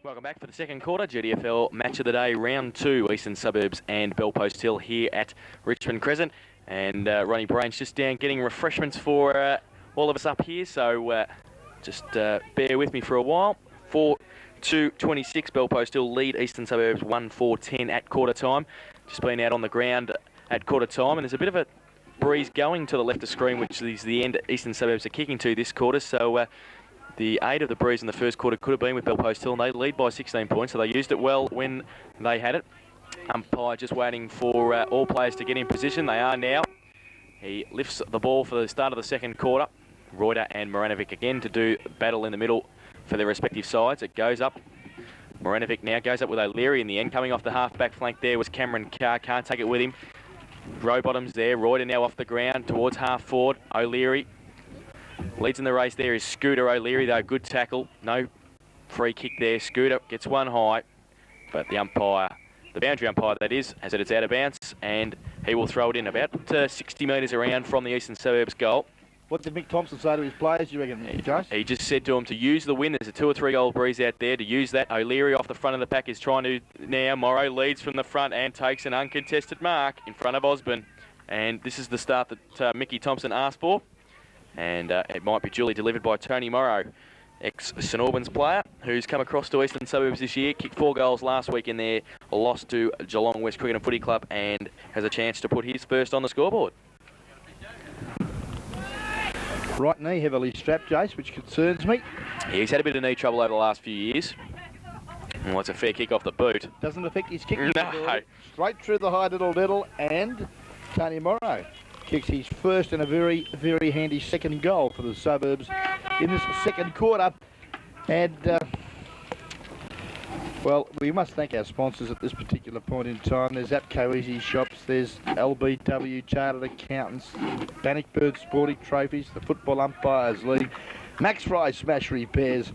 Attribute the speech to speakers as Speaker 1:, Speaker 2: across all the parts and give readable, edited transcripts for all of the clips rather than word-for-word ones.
Speaker 1: Welcome back for the second quarter, GDFL Match of the Day, Round 2, Eastern Suburbs and Bellpost Hill here at Richmond Crescent. And Ronnie Brain's just down getting refreshments for all of us up here, so just bear with me for a while. 4-2-26, Bellpost Hill lead Eastern Suburbs 1-4-10 at quarter time. Just been out on the ground at quarter time, and there's a bit of a breeze going to the left of screen, which is the end Eastern Suburbs are kicking to this quarter, so the aid of the breeze in the first quarter could have been with Bellpost Hill, and they lead by 16 points, so they used it well when they had it. Umpire just waiting for all players to get in position. They are now. He lifts the ball for the start of the second quarter. Reuter and Maranovic again to do battle in the middle for their respective sides. It goes up. Maranovic now goes up with O'Leary in the end. Coming off the half-back flank there was Cameron Carr. Can't take it with him. Rowbottom's there. Reuter now off the ground towards half-forward. O'Leary. Leads in the race there is Scooter O'Leary, though. Good tackle. No free kick there. Scooter gets one high, but the umpire, the boundary umpire that is, has it it's out of bounds, and he will throw it in about 60 metres around from the Eastern Suburbs goal.
Speaker 2: What did Mick Thompson say to his players, do you reckon, Josh?
Speaker 1: He just said to them to use the wind. There's a 2 or 3 goal breeze out there to use that. O'Leary off the front of the pack is trying to now. Morrow leads from the front and takes an uncontested mark in front of Osborne. And this is the start that Mickey Thompson asked for. And it might be duly delivered by Tony Morrow, ex-St Albans player, who's come across to Eastern Suburbs this year, kicked 4 goals last week in their loss to Geelong West Cricket and Footy Club, and has a chance to put his first on the scoreboard.
Speaker 2: Right knee heavily strapped, Jace, which concerns me.
Speaker 1: He's had a bit of knee trouble over the last few years. Well, it's a fair kick off the boot.
Speaker 2: Doesn't affect his kicking.
Speaker 1: No.
Speaker 2: Straight through the high diddle, and Tony Morrow kicks his first and a very, very handy second goal for the Suburbs in this second quarter. And, well, we must thank our sponsors at this particular point in time. There's APCO Easy Shops, there's LBW Chartered Accountants, Bannockburn Sporting Trophies, the Football Umpires League, Max Fry Smash Repairs,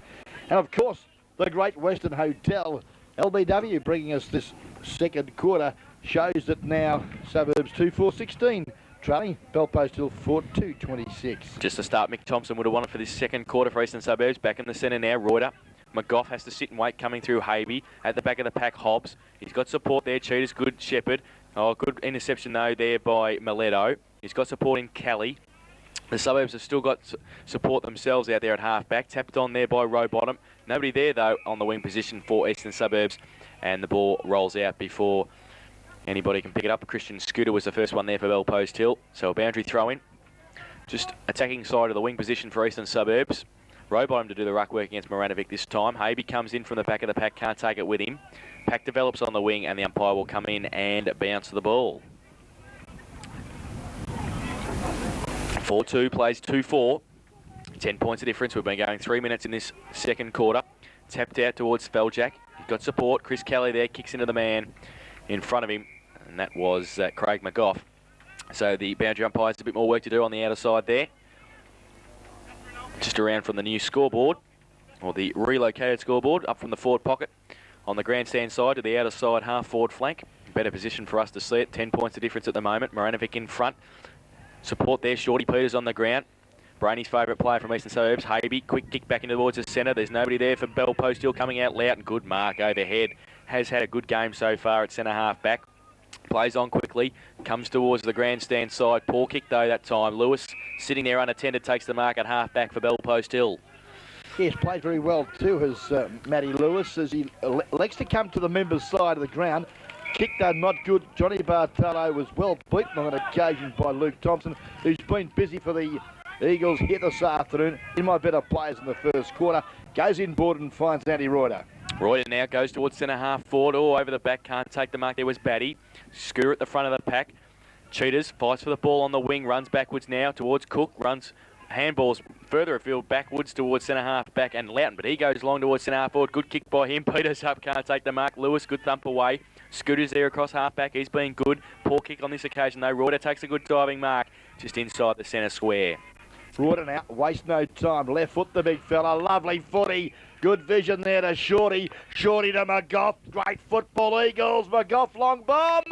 Speaker 2: and, of course, the Great Western Hotel. LBW bringing us this second quarter shows that now Suburbs 2-4-16. Trailing Bellpost Hill 4-2-26.
Speaker 1: Just to start, Mick Thompson would have won it for this second quarter for Eastern Suburbs. Back in the centre now, Reuter. McGough has to sit and wait, coming through Havey. At the back of the pack, Hobbs. He's got support there. Cheetah's good. Shepherd. Oh, good interception, though, there by Miletto. He's got support in Kelly. The Suburbs have still got support themselves out there at half-back. Tapped on there by Rowbottom. Nobody there, though, on the wing position for Eastern Suburbs. And the ball rolls out before anybody can pick it up. Christian Scooter was the first one there for Bellpost Hill. So a boundary throw-in. Just attacking side of the wing position for Eastern Suburbs. Rowbottom to do the ruck work against Maranovic this time. Havey comes in from the back of the pack, can't take it with him. Pack develops on the wing, and the umpire will come in and bounce the ball. 4-2 plays 2-4. 10 points of difference. We've been going 3 minutes in this second quarter. Tapped out towards Feldjack. He's got support. Chris Kelly there kicks into the man in front of him, and that was Craig McGough. So the boundary umpire has a bit more work to do on the outer side there. Just around from the new scoreboard, or the relocated scoreboard, up from the forward pocket on the grandstand side to the outer side half-forward flank. Better position for us to see it. 10 points of difference at the moment. Maranovic in front. Support there. Shorty Peters on the ground. Brainey's favourite player from Eastern Suburbs, Havey. Quick kick back into towards the centre. There's nobody there for Bellpost Hill coming out loud, and good mark overhead. Has had a good game so far at centre half back. Plays on quickly, comes towards the grandstand side. Poor kick though that time. Lewis sitting there unattended, takes the mark at half back for Bellpost Hill.
Speaker 2: Yes, played very well too, has Matty Lewis, as he elects to come to the members' side of the ground. Kick though not good. Johnny Bartolo was well beaten on an occasion by Luke Thompson, who's been busy for the Eagles here this afternoon. In my better players in the first quarter. Goes inboard and finds Andy Reuter.
Speaker 1: Reuter now goes towards centre half forward. Oh, over the back, can't take the mark. There was Batty. Scooter at the front of the pack. Cheetahs fights for the ball on the wing, runs backwards now towards Cook, runs handballs further afield backwards towards centre half back and Loughton, but he goes long towards centre half forward. Good kick by him. Peters up, can't take the mark. Lewis, good thump away. Scooter's there across half back. He's been good. Poor kick on this occasion though. Reuter takes a good diving mark just inside the centre square.
Speaker 2: Reuter now, waste no time. Left foot the big fella. Lovely footy. Good vision there to Shorty. Shorty to McGough. Great football, Eagles. McGough, long bomb.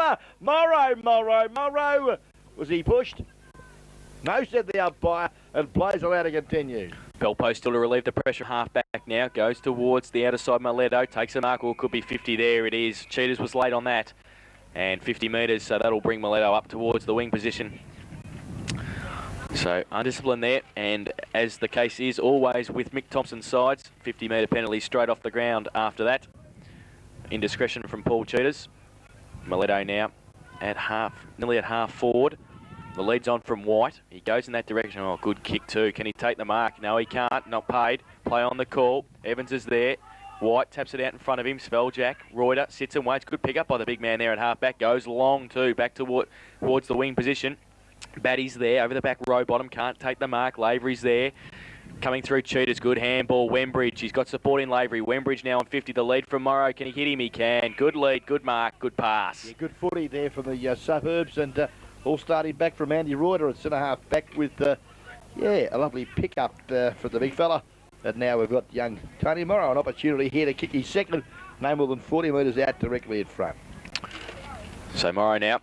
Speaker 2: Morrow. Was he pushed? No, said the umpire, and plays allowed to continue.
Speaker 1: Bell Post still to relieve the pressure. Half back now. Goes towards the outer side. Mileto takes a mark. Or could be 50. There it is. Cheetahs was late on that. And 50 metres. So that'll bring Mileto up towards the wing position. So undisciplined there. And as the case is always with Mick Thompson's sides, 50 metre penalty straight off the ground after that. Indiscretion from Paul Cheetahs. Mileto now at nearly at half forward. The lead's on from White. He goes in that direction. Oh, good kick too. Can he take the mark? No, he can't. Not paid. Play on the call. Evans is there. White taps it out in front of him. Sveljak. Reuter sits and waits. Good pick up by the big man there at half back. Goes long too. Back towards the wing position. Batty's there. Over the back row bottom. Can't take the mark. Lavery's there. Coming through Cheetahs. Good handball. Wembridge. He's got support in Lavery. Wembridge now on 50. The lead from Morrow. Can he hit him? He can. Good lead. Good mark. Good pass.
Speaker 2: Yeah, good footy there from the suburbs. And all starting back from Andy Reuter at centre-half back with, a lovely pick-up for the big fella. And now we've got young Tony Morrow, an opportunity here to kick his second, no more than 40 metres out directly in front.
Speaker 1: So Morrow now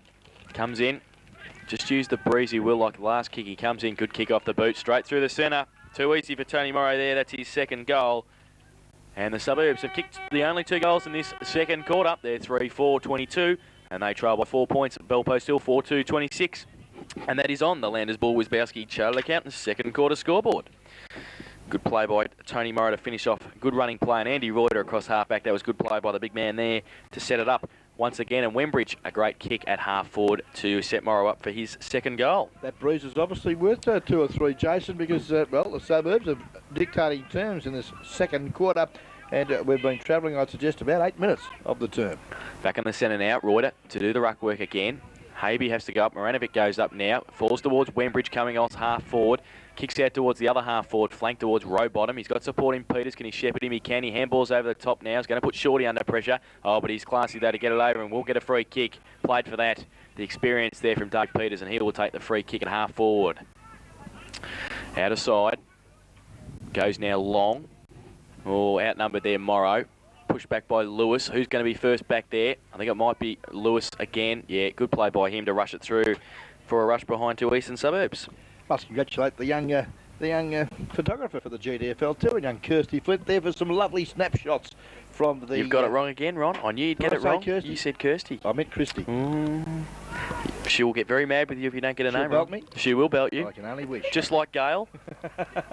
Speaker 1: comes in. Just use the breezy will like the last kick. He comes in, good kick off the boot, straight through the centre. Too easy for Tony Morrow there, that's his second goal. And the suburbs have kicked the only 2 goals in this second quarter. They're 3-4-22. And they trail by 4 points at Bell Post Hill, 4-2-26. And that is on the Landers Bull Wisbowski Chartered Accountants second quarter scoreboard. Good play by Tony Morrow to finish off. Good running play, and Andy Reuter across half-back. That was good play by the big man there to set it up once again. And Wembridge, a great kick at half-forward to set Morrow up for his second goal.
Speaker 2: That breeze is obviously worth 2 or 3, Jason, because, the suburbs are dictating terms in this second quarter. And we've been travelling, I'd suggest, about 8 minutes of the term.
Speaker 1: Back in the centre now, Reuter to do the ruck work again. Havey has to go up. Moranovic goes up now. Falls towards Wembridge, coming off half forward. Kicks out towards the other half forward, flank towards row bottom. He's got support in Peters. Can he shepherd him? He can. He handballs over the top now. He's going to put Shorty under pressure. Oh, but he's classy though to get it over and will get a free kick. Played for that. The experience there from Doug Peters, and he will take the free kick at half forward. Out of side. Goes now long. Oh, outnumbered there, Morrow. Pushed back by Lewis. Who's going to be first back there? I think it might be Lewis again. Yeah, good play by him to rush it through for a rush behind to Eastern Suburbs. Must
Speaker 2: congratulate the young photographer for the GDFL too, and young Kirsty Flint there for some lovely snapshots from the...
Speaker 1: You've got it wrong again, Ron. I knew you'd get it wrong.
Speaker 2: Kirsty?
Speaker 1: You said Kirsty.
Speaker 2: I meant Christy.
Speaker 1: She will get very mad with you if you don't get a name
Speaker 2: belt
Speaker 1: wrong.
Speaker 2: Me?
Speaker 1: She will belt you.
Speaker 2: I can only wish.
Speaker 1: Just like Gail.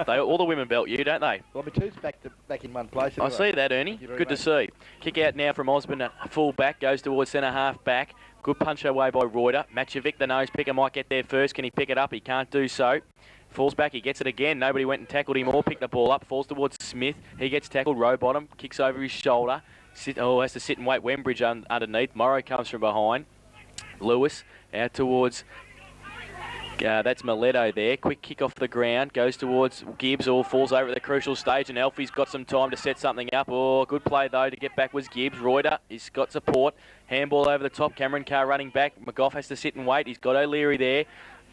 Speaker 1: All the women belt you, don't they?
Speaker 2: Well, my two's back in one place. Anyway.
Speaker 1: I see that, Ernie. Good to see. Kick out now from Osborne, full back, goes towards centre half back. Good punch away by Reuter. Matchovic, the nose picker, might get there first. Can he pick it up? He can't do so. Falls back, he gets it again. Nobody went and tackled him or picked the ball up. Falls towards Smith. He gets tackled, row bottom, kicks over his shoulder. Has to sit and wait. Wembridge underneath. Morrow comes from behind. Lewis out towards... that's Mileto there. Quick kick off the ground. Goes towards Gibbs, or falls over at the crucial stage, and Alfie's got some time to set something up. Oh, good play, though, to get back was Gibbs. Reuter, he's got support. Handball over the top. Cameron Carr running back. McGough has to sit and wait. He's got O'Leary there.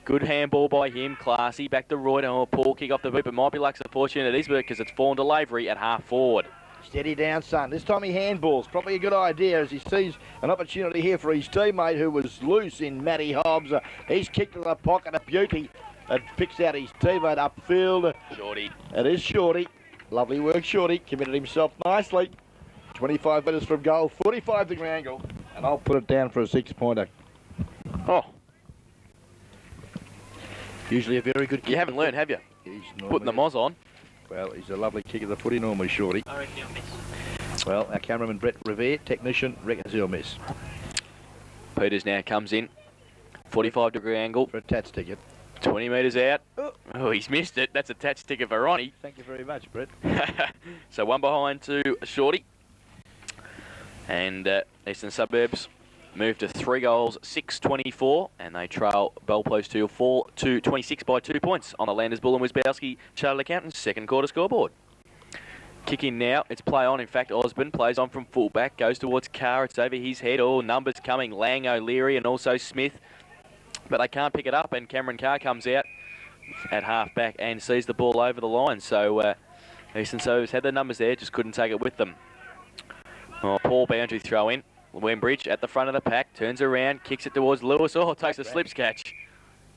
Speaker 1: Good handball by him. Classy. Back to Reuter. Oh, poor kick off the boot, but might be luck's a fortune it is because it's fallen to Lavery at half forward.
Speaker 2: Steady down, son. This time he handballs. Probably a good idea as he sees an opportunity here for his teammate who was loose in Matty Hobbs. He's kicked to the pocket, a beauty, and picks out his teammate upfield.
Speaker 1: Shorty.
Speaker 2: It is Shorty. Lovely work, Shorty. Committed himself nicely. 25 metres from goal, 45 degree angle, and I'll put it down for a 6-pointer.
Speaker 1: Oh.
Speaker 2: Usually a very good kick.
Speaker 1: You haven't learned, have you?
Speaker 2: He's
Speaker 1: putting the moz on.
Speaker 2: Well, he's a lovely kick of the footy normally, Shorty.
Speaker 3: I reckon he'll miss.
Speaker 2: Well, our cameraman Brett Revere, technician, reckons he'll miss.
Speaker 1: Peters now comes in. 45 degree angle.
Speaker 2: For a Tats ticket.
Speaker 1: 20 metres out. Oh, he's missed it. That's a Tats ticket for Ronnie.
Speaker 2: Thank you very much, Brett.
Speaker 1: So one behind to Shorty. And Eastern Suburbs move to 3 goals, 6-24, and they trail Bell Post Hill 4-26 by 2 points on the Landers Bull and Wisbowski Chartered Accountants second quarter scoreboard. Kick in now, it's play on. In fact, Osborne plays on from fullback, goes towards Carr, it's over his head. All numbers coming, Lang, O'Leary and also Smith. But they can't pick it up, and Cameron Carr comes out at half back and sees the ball over the line. So Eastern Suburbs had the numbers there, just couldn't take it with them. Oh, poor boundary throw in. Wembridge at the front of the pack, turns around, kicks it towards Lewis. Oh, takes a slips catch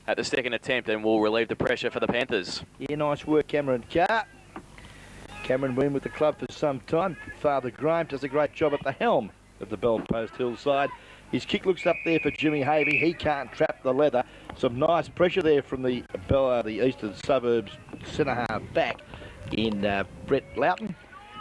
Speaker 1: at the second attempt and will relieve the pressure for the Panthers.
Speaker 2: Yeah, nice work, Cameron Carr. Cameron Wynn with the club for some time. Father Graham does a great job at the helm of the Bell Post Hill side. His kick looks up there for Jimmy Havey. He can't trap the leather. Some nice pressure there from the eastern suburbs centre half back in Brett Loughton.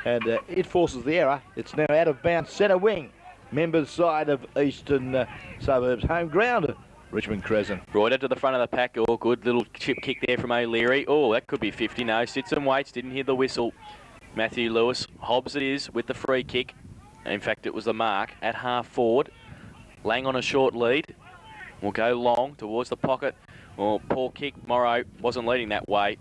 Speaker 2: And it forces the error. It's now out of bounds centre wing. Members side of eastern suburbs home ground. Richmond Crescent.
Speaker 1: Right to the front of the pack. Oh, good little chip kick there from O'Leary. Oh, that could be 50. No, sits and waits. Didn't hear the whistle. Matthew Lewis. Hobbs it is with the free kick. In fact, it was the mark at half forward. Lang on a short lead. Will go long towards the pocket. Well, poor kick. Morrow wasn't leading that way.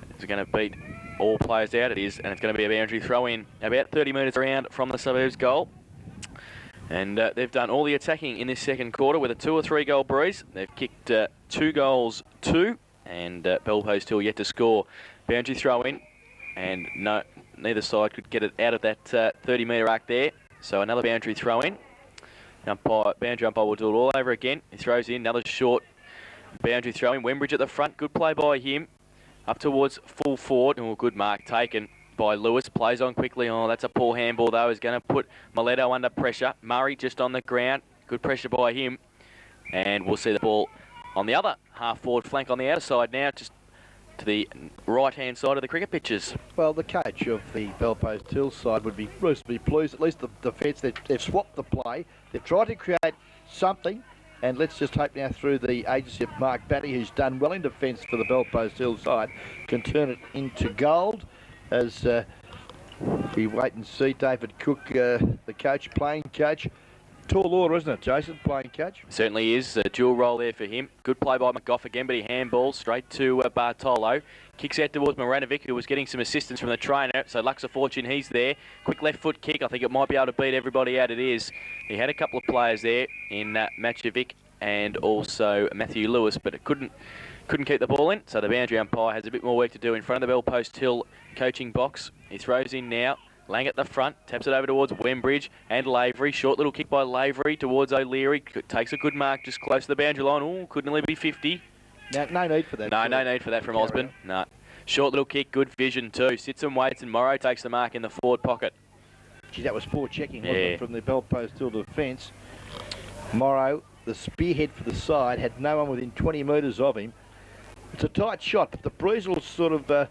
Speaker 1: It's going to beat all players out. It is, and it's going to be a boundary throw in. About 30 metres around from the suburbs goal. And they've done all the attacking in this second quarter with a 2 or 3 goal breeze. They've kicked 2 goals, 2, and Bell Post Hill yet to score. Boundary throw in, and no, neither side could get it out of that 30-metre arc there. So another boundary throw in. Boundary umpire will do it all over again. He throws in another short boundary throw in. Wembridge at the front, good play by him. Up towards full forward, and good mark taken by Lewis. Plays on quickly. Oh, that's a poor handball though. Is going to put Mileto under pressure. Murray just on the ground. Good pressure by him. And we'll see the ball on the other half forward flank on the outer side now, just to the right-hand side of the cricket pitches.
Speaker 2: Well, the coach of the Bell Post Hill side would be reasonably pleased. At least the defence, they've swapped the play. They've tried to create something. And let's just hope now through the agency of Mark Batty, who's done well in defence for the Bell Post Hill side, can turn it into gold. As we wait and see David Cook, the coach, playing coach. Tall order, isn't it, Jason, playing coach?
Speaker 1: Certainly is. A dual role there for him. Good play by McGough again, but he handballs straight to Bartolo. Kicks out towards Moranovic, who was getting some assistance from the trainer. So Lux of Fortune, he's there. Quick left foot kick. I think it might be able to beat everybody out. It is. He had a couple of players there in Matchovic and also Matthew Lewis, but it couldn't keep the ball in. So the boundary umpire has a bit more work to do in front of the Bell Post Hill coaching box. He throws in now. Lang at the front, taps it over towards Wembridge and Lavery. Short little kick by Lavery towards O'Leary. Takes a good mark just close to the boundary line. Oh, could nearly be 50.
Speaker 2: No need for that.
Speaker 1: No need for that from Osborne. No. Short little kick, good vision too. Sits and waits, and Morrow takes the mark in the forward pocket.
Speaker 2: Gee, that was poor checking, wasn't it, from the Bell Post Hill defence. Morrow, the spearhead for the side, had no one within 20 metres of him. It's a tight shot, but the breeze will sort of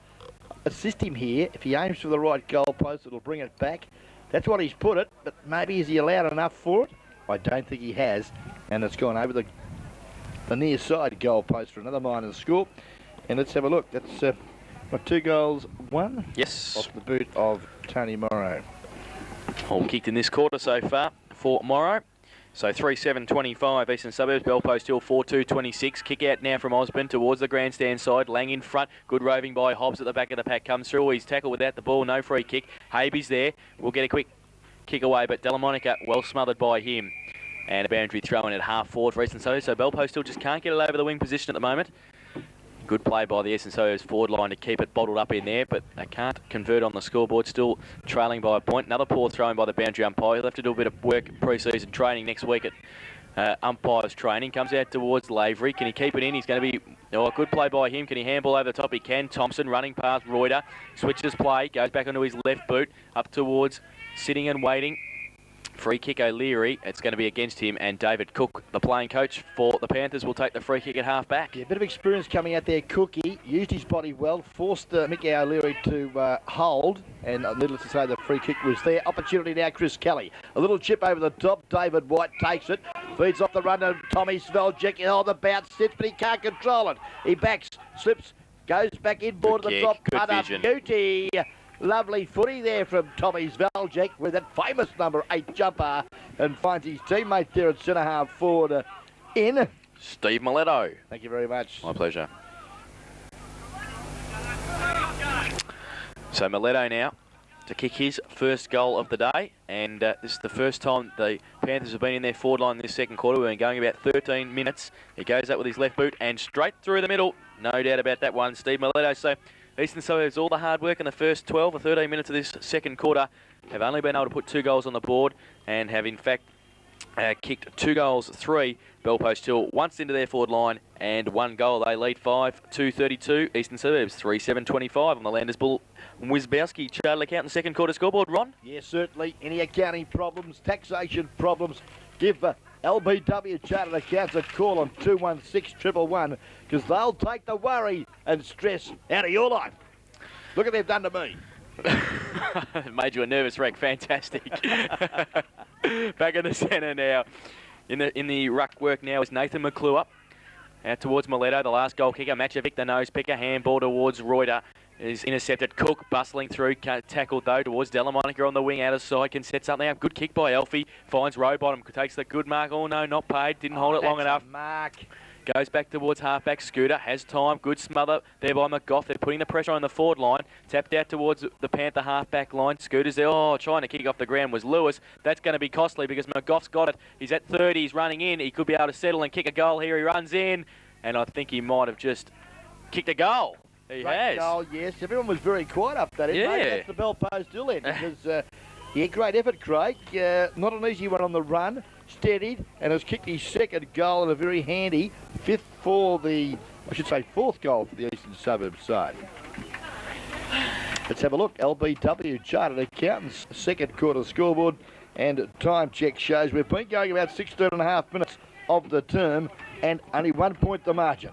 Speaker 2: assist him here. If he aims for the right goal post, it'll bring it back. That's what he's put it, but maybe is he allowed enough for it? I don't think he has, and it's gone over the near side goal post for another minor score. And let's have a look. That's 2 goals, 1.
Speaker 1: Yes.
Speaker 2: Off the boot of Tony Morrow.
Speaker 1: All kicked in this quarter so far for Morrow. So 3-7-25 Eastern Suburbs, Bell Post Hill 4-2-26. Kick out now from Osborne towards the grandstand side. Lang in front. Good roving by Hobbs at the back of the pack. Comes through. He's tackled without the ball. No free kick. Habe's there. We'll get a quick kick away, but Delamonica well smothered by him. And a boundary throw in at half forward for Eastern Suburbs. So Bell Post Hill just can't get it over the wing position at the moment. Good play by the Eastern Suburbs forward line to keep it bottled up in there, but they can't convert on the scoreboard, still trailing by a point. Another poor throw-in by the boundary umpire. He'll have to do a bit of work pre-season training next week at umpires training. Comes out towards Lavery. Can he keep it in? He's going to be... Oh, a good play by him. Can he handball over the top? He can. Thompson running past Reuter. Switches play. Goes back onto his left boot. Up towards sitting and waiting. Free kick O'Leary. It's going to be against him, and David Cook, the playing coach for the Panthers, will take the free kick at half back.
Speaker 2: Yeah, a bit of experience coming out there. Cookie used his body well, forced Mickey O'Leary to hold, and needless to say the free kick was there. Opportunity now, Chris Kelly. A little chip over the top. David White takes it, feeds off the run of Tommy Sveljek. Oh, the bounce sits, but he can't control it. He backs, slips, goes back inboard to the top.
Speaker 1: Good vision.
Speaker 2: Beauty. Lovely footy there from Tommy Sveljek with that famous number 8 jumper, and finds his teammate there at centre half forward in.
Speaker 1: Steve Mileto.
Speaker 2: Thank you very much.
Speaker 1: My pleasure. So Mileto now to kick his first goal of the day, and this is the first time the Panthers have been in their forward line in this second quarter. We've been going about 13 minutes. He goes up with his left boot and straight through the middle. No doubt about that one, Steve Mileto. So Eastern Suburbs, all the hard work in the first 12 or 13 minutes of this second quarter, have only been able to put 2 goals on the board and have in fact kicked 2 goals, 3. Bellpost Hill once into their forward line and 1 goal. They lead 5-2-32. Eastern Suburbs 3-7-25 on the Landers Bull. Wisbowski, Chartered Accountant, second quarter scoreboard. Ron?
Speaker 2: Yes, certainly. Any accounting problems, taxation problems, give LBW Chartered Accounts a call on 216-111 because they'll take the worry and stress out of your life. Look what they've done to me.
Speaker 1: Made you a nervous wreck. Fantastic. Back in the centre now. In the ruck work now is Nathan McClure. Out towards Mileto, the last goal kicker. Matchovic, the nose picker. Handball towards Reuter. Is intercepted. Cook bustling through. Tackled though towards Delamonica on the wing. Out of side. Can set something up. Good kick by Elfie. Finds Rowbottom. Takes the good mark. Oh no, not paid. Didn't hold it long enough.
Speaker 2: Mark.
Speaker 1: Goes back towards halfback. Scooter has time. Good smother there by McGough. They're putting the pressure on the forward line. Tapped out towards the Panther halfback line. Scooter's there. Oh, trying to kick off the ground was Lewis. That's going to be costly because McGough's got it. He's at 30. He's running in. He could be able to settle and kick a goal here. He runs in. And I think he might have just kicked a goal. He has.
Speaker 2: Goal, yes. Everyone was very quiet up that end.
Speaker 1: Yeah.
Speaker 2: Maybe that's the Bellpost Hill end because, yeah, great effort, Craig. Not an easy one on the run. Steadied and has kicked his second goal and a very handy fourth goal for the Eastern Suburbs side. Let's have a look. LBW Chartered Accountants second quarter scoreboard and time check shows we've been going about 16.5 minutes of the term and only 1 point the margin.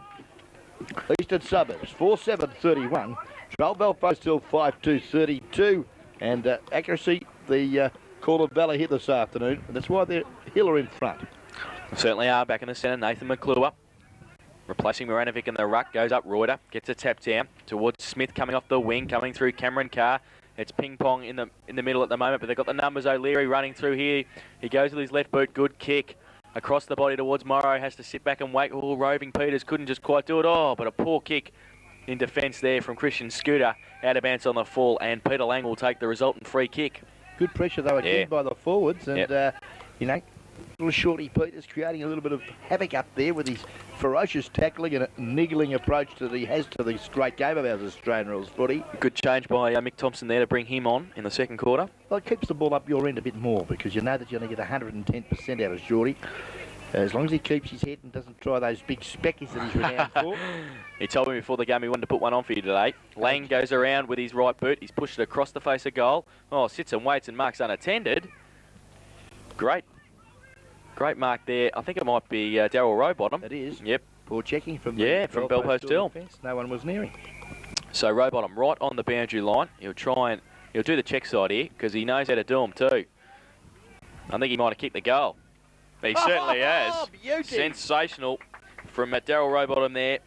Speaker 2: Eastern Suburbs 4-7-31. Trail Bellpost Hill 5-2-32 and accuracy the call of Valley here this afternoon, and that's why they're Hill are in front.
Speaker 1: Certainly are. Back in the centre, Nathan McClure. Replacing Moranovic in the ruck, goes up Reuter, gets a tap down towards Smith coming off the wing, coming through Cameron Carr. It's ping pong in the middle at the moment, but they've got the numbers. O'Leary running through here. He goes with his left boot, good kick. Across the body towards Morrow, has to sit back and wait. Oh, Roving Peters couldn't just quite do it. Oh, but a poor kick in defence there from Christian Scooter. Out of bounds on the full, and Peter Lang will take the resultant free kick.
Speaker 2: Good pressure though again by the forwards, and you know, little Shorty Peters creating a little bit of havoc up there with his ferocious tackling and a niggling approach that he has to this great game of ours, Australian rules footy.
Speaker 1: Good change by Mick Thompson there to bring him on in the second quarter.
Speaker 2: Well, it keeps the ball up your end a bit more because you know that you're going to get 110% out of Shorty. As long as he keeps his head and doesn't try those big speckies that he's renowned for.
Speaker 1: He told me before the game he wanted to put one on for you today. Lang goes around with his right boot. He's pushed it across the face of goal. Oh, sits and waits and marks unattended. Great mark there. I think it might be Darryl Rowbottom.
Speaker 2: It is.
Speaker 1: Yep.
Speaker 2: Poor checking from
Speaker 1: from Bellpost Hill.
Speaker 2: No one was near him.
Speaker 1: So Rowbottom right on the boundary line. He'll do the check side here because he knows how to do them too. I think he might have kicked the goal. He certainly has.
Speaker 2: Beauty.
Speaker 1: Sensational from Darryl Rowbottom there.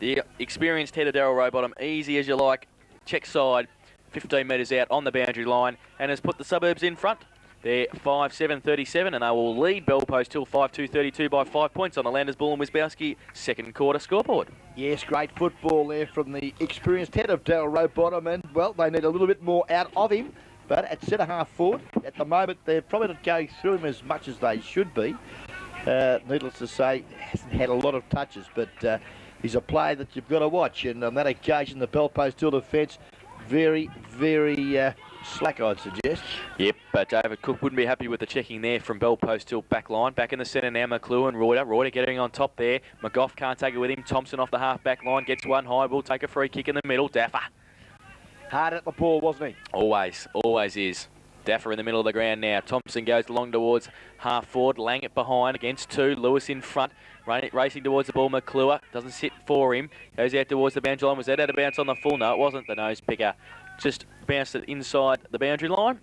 Speaker 1: The experienced head of Darryl Rowbottom, easy as you like. Check side, 15 metres out on the boundary line, and has put the Suburbs in front. They're 5-7-37, and they will lead Bellpost Hill 5-2-32 by 5 points on the Landers Bull and Wisbowski second quarter scoreboard.
Speaker 2: Yes, great football there from the experienced head of Darryl Rowbottom, and, well, they need a little bit more out of him. But at centre-half forward, at the moment, they're probably not going through him as much as they should be. Needless to say, hasn't had a lot of touches, but he's a player that you've got to watch. And on that occasion, the Bellpost Hill defence, very, very slack, I'd suggest.
Speaker 1: Yep, but David Cook wouldn't be happy with the checking there from Bellpost Hill back line. Back in the centre now, McLuhan, Reuter. Reuter getting on top there. McGough can't take it with him. Thompson off the half-back line, gets one high. Will take a free kick in the middle. Daffer.
Speaker 2: Hard at the ball, wasn't he?
Speaker 1: Always is. Daffer in the middle of the ground now. Thompson goes along towards half forward. Langett behind against two. Lewis in front. Racing towards the ball. McClure doesn't sit for him. Goes out towards the boundary line. Was that out of bounds on the full? No, it wasn't. The nose picker just bounced it inside the boundary line.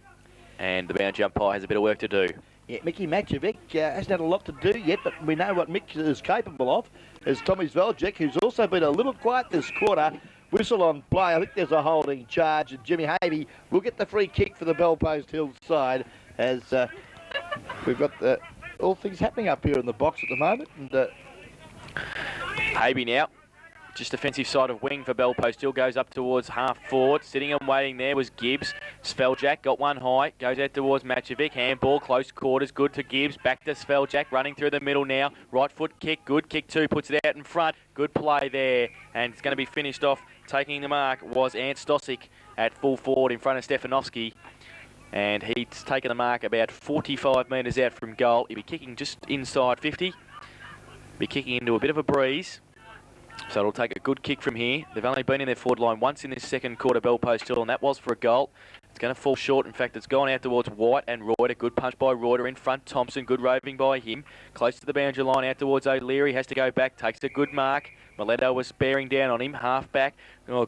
Speaker 1: And the boundary umpire has a bit of work to do.
Speaker 2: Yeah, Mickey Matchovic hasn't had a lot to do yet, but we know what Mick is capable of. As Tommy Zveljek, who's also been a little quiet this quarter, whistle on play. I think there's a holding charge, and Jimmy Havey will get the free kick for the Bellpost Hill side as we've got all things happening up here in the box at the moment. And
Speaker 1: Havey now. Just defensive side of wing for Bellpost Hill. Goes up towards half forward. Sitting and waiting there was Gibbs. Sveljak got one high. Goes out towards Matchovic. Handball, close quarters. Good to Gibbs. Back to Sveljak. Running through the middle now. Right foot kick. Good kick two. Puts it out in front. Good play there. And it's going to be finished off. Taking the mark was Ant Stosic at full forward in front of Stefanovski. And he's taken the mark about 45 metres out from goal. He'll be kicking just inside 50. Be kicking into a bit of a breeze. So it'll take a good kick from here. They've only been in their forward line once in this second quarter, Bell Post Hill, and that was for a goal. It's going to fall short. In fact, it's gone out towards White and Reuter. Good punch by Reuter in front. Thompson, good roving by him. Close to the boundary line, out towards O'Leary. Has to go back, takes a good mark. Mileto was bearing down on him, half back.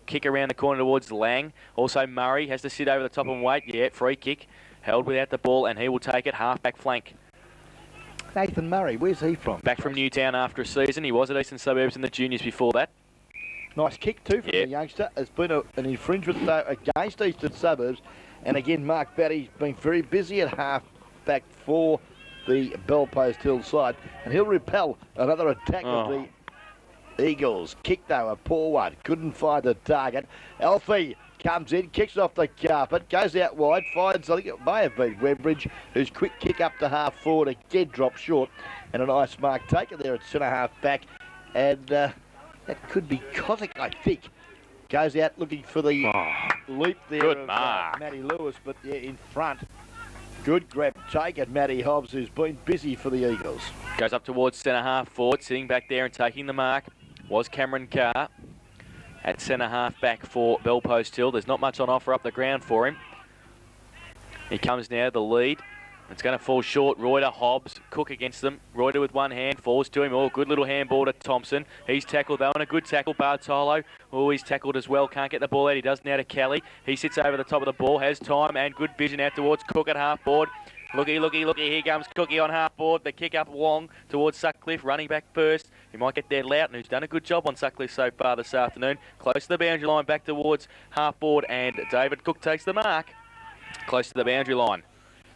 Speaker 1: Kick around the corner towards Lang. Also Murray has to sit over the top and wait. Yeah, free kick. Held without the ball, and he will take it half back flank.
Speaker 2: Nathan Murray, where's he from?
Speaker 1: Back from Newtown after a season. He was at Eastern Suburbs in the juniors before that.
Speaker 2: Nice kick too from the youngster. It's been an infringement though against Eastern Suburbs. And again, Mark Batty's been very busy at half back for the Bell Post Hill side. And he'll repel another attack of the Eagles. Kick though, a poor one. Couldn't find the target. Alfie comes in, kicks off the carpet, goes out wide, finds, I think it may have been Webridge, whose quick kick up to half forward again dropped short. And a nice mark taken there at centre half back. And that could be Kozik, I think. Goes out looking for the leap there
Speaker 1: good
Speaker 2: of
Speaker 1: Matty
Speaker 2: Lewis, but yeah, in front. Good grab taken, Matty Hobbs, who's been busy for the Eagles.
Speaker 1: Goes up towards centre half forward, sitting back there and taking the mark was Cameron Carr at centre half back for Bell Post Hill. There's not much on offer up the ground for him. He comes now, the lead. It's going to fall short. Reuter, Hobbs, Cook against them. Reuter with one hand, falls to him. Oh, good little handball to Thompson. He's tackled though, and a good tackle. Bartolo, oh, he's tackled as well. Can't get the ball out. He does now to Kelly. He sits over the top of the ball, has time and good vision out towards Cook at half board. Looky, looky, looky. Here comes Cookie on half board. The kick up long towards Sutcliffe, running back first. He might get there, Loughton, who's done a good job on Sutcliffe so far this afternoon. Close to the boundary line, back towards half board, and David Cook takes the mark. Close to the boundary line.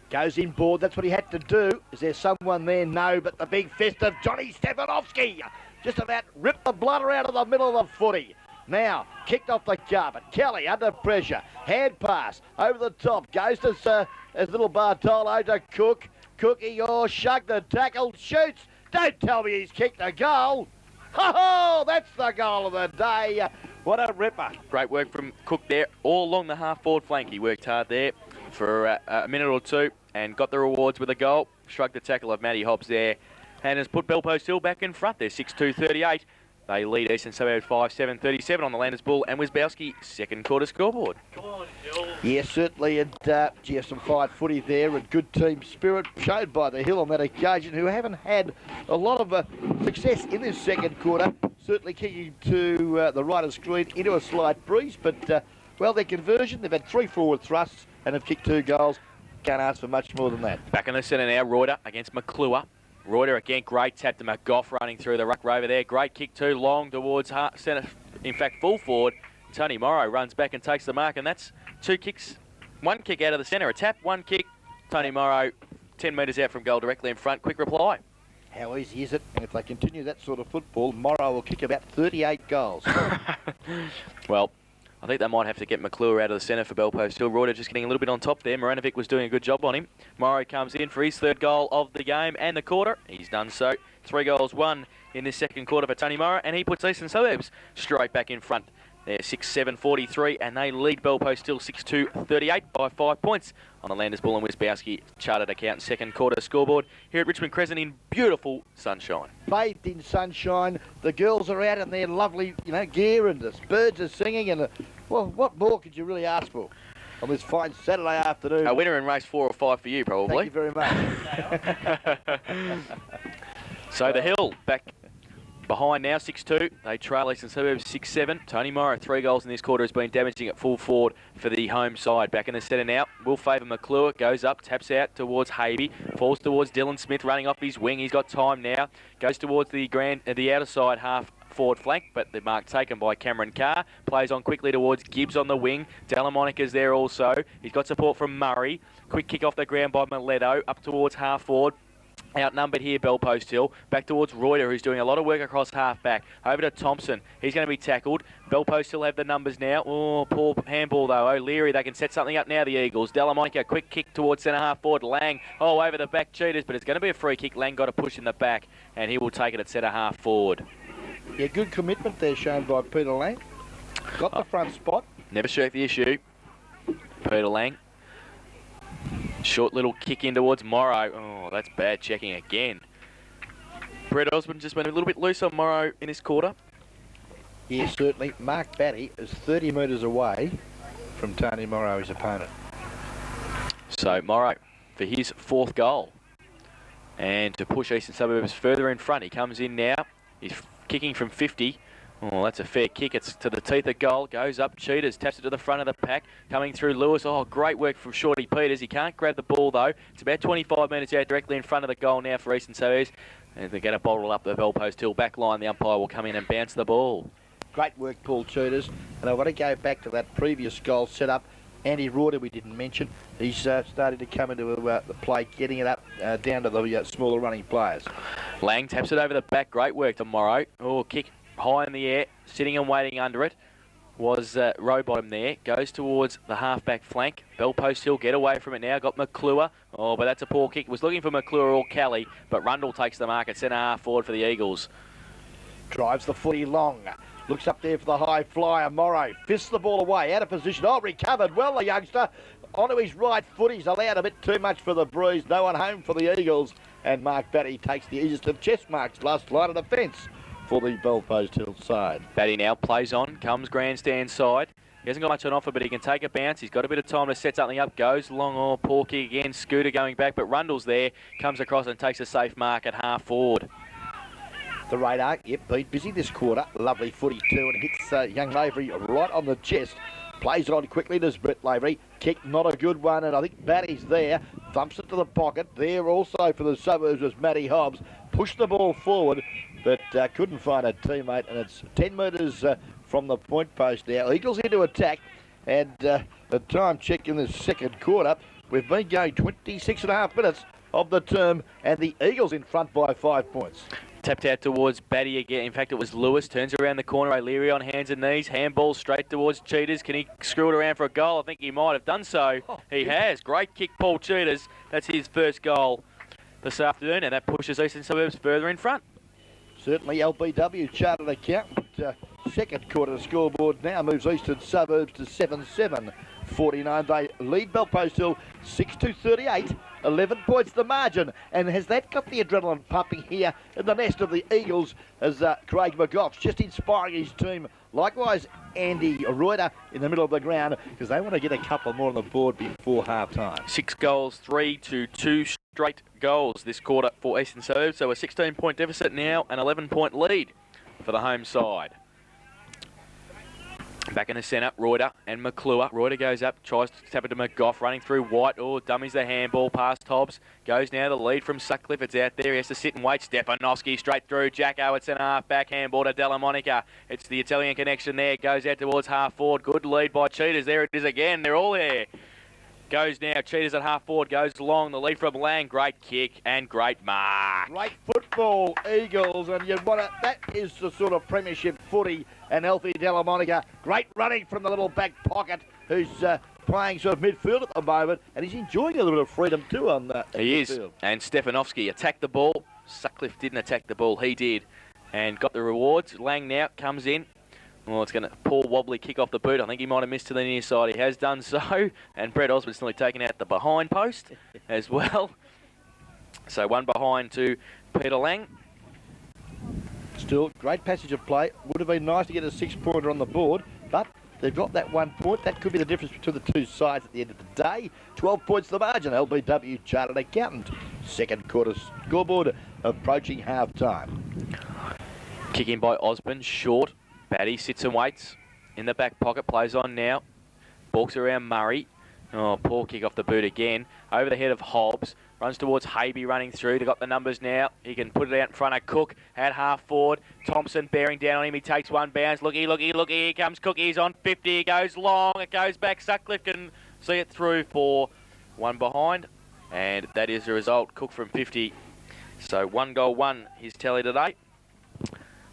Speaker 2: Goes in board, that's what he had to do. Is there someone there? No, but the big fist of Johnny Stefanovski just about ripped the blood out of the middle of the footy. Now, kicked off the carpet. Kelly under pressure. Hand pass over the top. Goes to little Bartolo to Cook. Cookie, shug the tackle, shoots. Don't tell me he's kicked a goal. Ho-ho, that's the goal of the day. What a ripper.
Speaker 1: Great work from Cook there, all along the half-forward flank. He worked hard there for a minute or two and got the rewards with a goal. Shrugged the tackle of Matty Hobbs there and has put Bell Post Hill back in front there, 6-2-38. They lead Eastern Suburbs 5-7-37 on the Landers Bull and Wisbowski second quarter scoreboard.
Speaker 2: Yes, certainly, and some fine footy there and good team spirit showed by the Hill on that occasion, who haven't had a lot of success in this second quarter. Certainly kicking to the right of screen into a slight breeze, but well, their conversion, they've had 3 forward thrusts and have kicked 2 goals. Can't ask for much more than that.
Speaker 1: Back in the centre now, Reuter against McClure. Reuter again, great tap to McGough running through the ruck rover there. Great kick too, long towards centre, in fact full forward. Tony Morrow runs back and takes the mark, and that's 2 kicks. 1 kick out of the centre, a tap, 1 kick. Tony Morrow 10 metres out from goal directly in front. Quick reply.
Speaker 2: How easy is it? And if they continue that sort of football, Morrow will kick about 38 goals.
Speaker 1: Well, I think they might have to get McClure out of the centre for Bell Post Hill. Reuter just getting a little bit on top there. Moranovic was doing a good job on him. Morrow comes in for his 3rd goal of the game and the quarter. He's done so. 3 goals, 1 in this second quarter for Tony Morrow, and he puts Eastern Suburbs straight back in front. They're 6-7-43, and they lead Bell Post Hill 6-2-38 by 5 points on the Landers Bull and Wisbowski chartered account second quarter scoreboard here at Richmond Crescent in beautiful sunshine.
Speaker 2: Bathed in sunshine, the girls are out in their lovely, gear, and the birds are singing, and well, what more could you really ask for on this fine Saturday afternoon?
Speaker 1: A winner in race 4 or 5 for you, probably.
Speaker 2: Thank you very much.
Speaker 1: So the Hill back behind now, 6-2. They trail Eastern Suburbs 6-7. Tony Morrow, 3 goals in this quarter, has been damaging at full forward for the home side. Back in the centre now, will favour McClure. Goes up, taps out towards Havey. Falls towards Dylan Smith, running off his wing. He's got time now. Goes towards the outer side half forward flank, but the mark taken by Cameron Carr. Plays on quickly towards Gibbs on the wing. Delamonica's there also. He's got support from Murray. Quick kick off the ground by Mileto, up towards half forward. Outnumbered here, Bell Post Hill. Back towards Reuter, who's doing a lot of work across half-back. Over to Thompson. He's going to be tackled. Bell Post Hill have the numbers now. Oh, poor handball, though. O'Leary, they can set something up now, the Eagles. Delamonica, quick kick towards centre-half forward. Lang, over the back, cheaters, but it's going to be a free kick. Lang got a push in the back, and he will take it at centre-half forward.
Speaker 2: Yeah, good commitment there shown by Peter Lang. Got the front spot.
Speaker 1: Never shirk the issue. Peter Lang. Short little kick in towards Morrow. Oh, that's bad checking again. Brett Osborne just went a little bit loose on Morrow in this quarter.
Speaker 2: Yeah, certainly. Mark Batty is 30 metres away from Tony Morrow, his opponent.
Speaker 1: So Morrow for his 4th goal. And to push Eastern Suburbs further in front, he comes in now. He's kicking from 50. Oh, that's a fair kick. It's to the teeth of goal. Goes up. Cheetahs taps it to the front of the pack. Coming through Lewis. Oh, great work from Shorty Peters. He can't grab the ball, though. It's about 25 metres out directly in front of the goal now for Eastern Suburbs. And they're going to bottle up the Bell Post Hill back line. The umpire will come in and bounce the ball.
Speaker 2: Great work, Paul Cheetahs. And I want to go back to that previous goal set up. Andy Reuter, we didn't mention. He's starting to come into the play, getting it up down to the smaller running players.
Speaker 1: Lang taps it over the back. Great work to Morrow. Oh, kick high in the air. Sitting and waiting under it was Rowbottom there. Goes towards the half-back flank. Bell Post Hill get away from it now. Got McClure. Oh, but that's a poor kick. Was looking for McClure or Kelly, but Rundle takes the mark at centre half forward for the Eagles.
Speaker 2: Drives the footy long. Looks up there for the high flyer. Morrow fists the ball away. Out of position. Oh, recovered well, the youngster. Onto his right foot. He's allowed a bit too much for the breeze. No one home for the Eagles. And Mark Batty takes the easiest of chest marks. Last line of defence for the Bell Post Hill side.
Speaker 1: Batty now plays on. Comes grandstand side. He hasn't got much on offer, but he can take a bounce. He's got a bit of time to set something up. Goes long, oh, poor kick again. Scooter going back, but Rundle's there. Comes across and takes a safe mark at half forward.
Speaker 2: The radar, yep, been busy this quarter. Lovely footy too, and hits young Lavery right on the chest. Plays it on quickly, does Brett Lavery. Kick, not a good one, and I think Batty's there. Thumps it to the pocket. There also for the Suburbs was Matty Hobbs. Pushed the ball forward, but couldn't find a teammate, and it's 10 metres from the point post now. Eagles into attack, and the time check in the second quarter. We've been going 26 and a half minutes of the term, and the Eagles in front by 5 points.
Speaker 1: Tapped out towards Batty again. In fact, it was Lewis. Turns around the corner. O'Leary on hands and knees. Handball straight towards Cheetahs. Can he screw it around for a goal? I think he might have done so. He has. Great kick, Paul Cheetahs. That's his first goal this afternoon, and that pushes Eastern Suburbs further in front.
Speaker 2: Certainly, LBW Chartered Accountant. Second quarter scoreboard now moves Eastern Suburbs to 7-7. 49. They lead Bell Post Hill 6-38. 11 points the margin. And has that got the adrenaline pumping here in the nest of the Eagles as Craig McGoff's just inspiring his team. Likewise, Andy Reuter in the middle of the ground because they want to get a couple more on the board before half-time.
Speaker 1: 6 goals, 3 to 2 straight goals this quarter for Eastern Suburbs. So a 16-point deficit now, an 11-point lead for the home side. Back in the centre, Reuter and McClure. Reuter goes up, tries to tap it to McGoff, running through White. Oh, dummies the handball past Hobbs. Goes now the lead from Sutcliffe. It's out there. He has to sit and wait. Stepanovsky straight through. Jacko at centre half back. Handball to Della Monica. It's the Italian connection there. Goes out towards half forward. Good lead by Cheetahs. There it is again. They're all there. Goes now. Cheetahs at half forward. Goes long. The lead from Lang. Great kick and great mark.
Speaker 2: Great football, Eagles. And you want to, that is the sort of premiership footy. And Alfie Della Monica, great running from the little back pocket, who's playing sort of midfield at the moment, and he's enjoying a little bit of freedom too on that.
Speaker 1: He is,
Speaker 2: midfield.
Speaker 1: And Stefanovsky attacked the ball. Sutcliffe didn't attack the ball, he did, and got the rewards. Lang now comes in. Well, it's going to Paul wobbly kick off the boot. I think he might have missed to the near side. He has done so, and Brett Osborne's nearly taken out the behind post as well. So one behind to Peter Lang.
Speaker 2: Still, great passage of play. Would have been nice to get a 6-pointer on the board, but they've got that 1 point. That could be the difference between the two sides at the end of the day. 12 points the margin. LBW Chartered Accountant. Second quarter scoreboard approaching half-time.
Speaker 1: Kick in by Osborne, short. Batty sits and waits in the back pocket. Plays on now. Balks around Murray. Oh, poor kick off the boot again. Over the head of Hobbs. Runs towards Habe running through. They've got the numbers now. He can put it out in front of Cook at half forward. Thompson bearing down on him. He takes one bounce. Looky, looky, looky. Here comes Cook. He's on 50. He goes long. It goes back. Sutcliffe can see it through for one behind. And that is the result. Cook from 50. So 1 goal, 1 his tally today.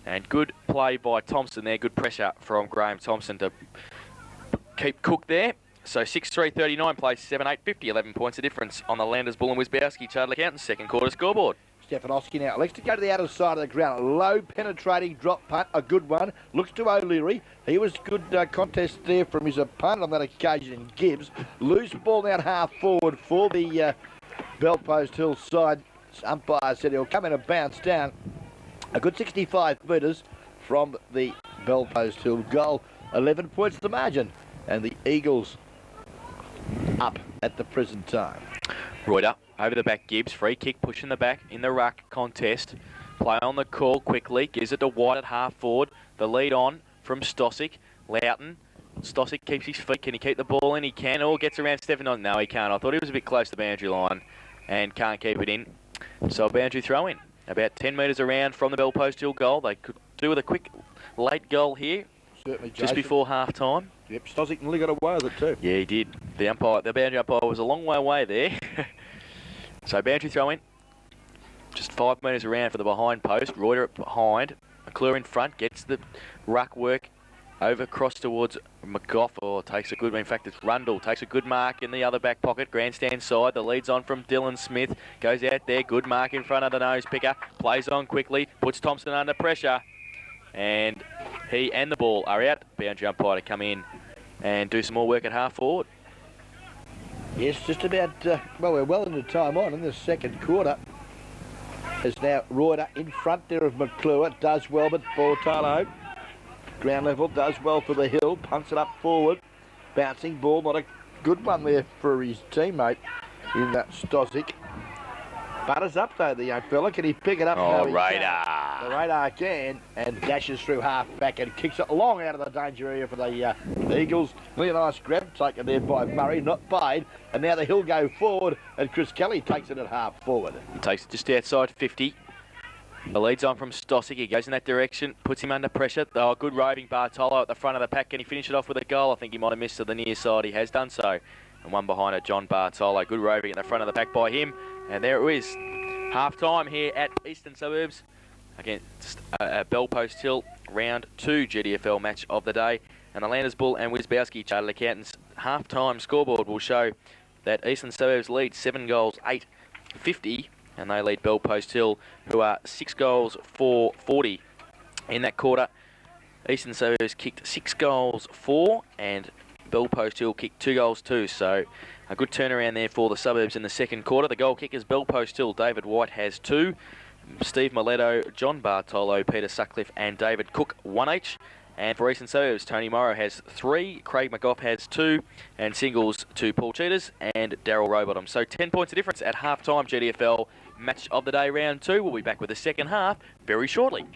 Speaker 1: And good play by Thompson there. Good pressure from Graham Thompson to keep Cook there. So 6-3-39 plays 7-8-50, 11 points of difference on the Landers Bull and Wisbowski Chartered Accountants second quarter scoreboard.
Speaker 2: Stefanowski now elects to go to the outer side of the ground. Low penetrating drop punt, a good one. Looks to O'Leary. He was good contest there from his opponent on that occasion in Gibbs. Loose ball now half forward for the Bellpost Hill side. Umpire said he'll come in and bounce down. A good 65 metres from the Bellpost Hill goal. 11 points the margin. And the Eagles up at the present time.
Speaker 1: Reuter over the back, Gibbs, free kick, pushing the back in the ruck contest. Play on the call quickly, gives it to White at half forward. The lead on from Stosic. Loughton. Stosic keeps his feet. Can he keep the ball in? He can. Or gets around Stefanos. No, he can't. I thought he was a bit close to the boundary line and can't keep it in. So a boundary throw in. About 10 metres around from the Bellpost Hill goal. They could do with a quick late goal here.
Speaker 2: Certainly,
Speaker 1: just before half time.
Speaker 2: Yep, Stosic nearly got away with it too.
Speaker 1: Yeah, he did. The boundary umpire was a long way away there. So boundary throw in. Just 5 metres around for the behind post. Reuter behind. McClure in front. Gets the ruck work over across towards McGough. Oh, takes a good, in fact it's Rundle. Takes a good mark in the other back pocket. Grandstand side. The lead's on from Dylan Smith. Goes out there. Good mark in front of the nose picker. Plays on quickly. Puts Thompson under pressure. And he and the ball are out. Boundary umpire to come in and do some more work at half forward.
Speaker 2: Yes, just about, well, we're well into time on in the second quarter. There's now Reuter in front there of McClure. Does well, but Bortolo, ground level, does well for the hill. Punts it up forward. Bouncing ball, not a good one there for his teammate in that Stosic. Butters up though, the young fella. Can he pick it up?
Speaker 1: Oh,
Speaker 2: No,
Speaker 1: Radar.
Speaker 2: The Radar can, and dashes through half back and kicks it long out of the danger area for the Eagles. Really nice grab taken there by Murray, not Bade. And now the hill go forward, and Chris Kelly takes it at half forward.
Speaker 1: Takes it just outside 50. The lead's on from Stosic. He goes in that direction, puts him under pressure. Oh, good roving Bartolo at the front of the pack. Can he finish it off with a goal? I think he might have missed to the near side. He has done so. And one behind it, John Bartolo. Good roving at the front of the pack by him. And there it is. Half time here at Eastern Suburbs against Bellpost Hill, round 2 GDFL match of the day. And the Landers Bull and Wisbowski Chartered Accountants half time scoreboard will show that Eastern Suburbs lead 7 goals, 8-50. And they lead Bellpost Hill, who are 6 goals, 4-40 in that quarter. Eastern Suburbs kicked 6 goals, 4, and Bellpost Hill kicked 2 goals, 2. So a good turnaround there for the Suburbs in the second quarter. The goal kickers, Bellpost Hill, David White has 2. Steve Miletto, John Bartolo, Peter Sutcliffe and David Cook, 1 each. And for Eastern Suburbs, Tony Morrow has 3, Craig McGough has 2, and singles to Paul Cheetahs and Daryl Rowbottom. So 10 points of difference at half-time GDFL match of the day, round 2. We'll be back with the second half very shortly.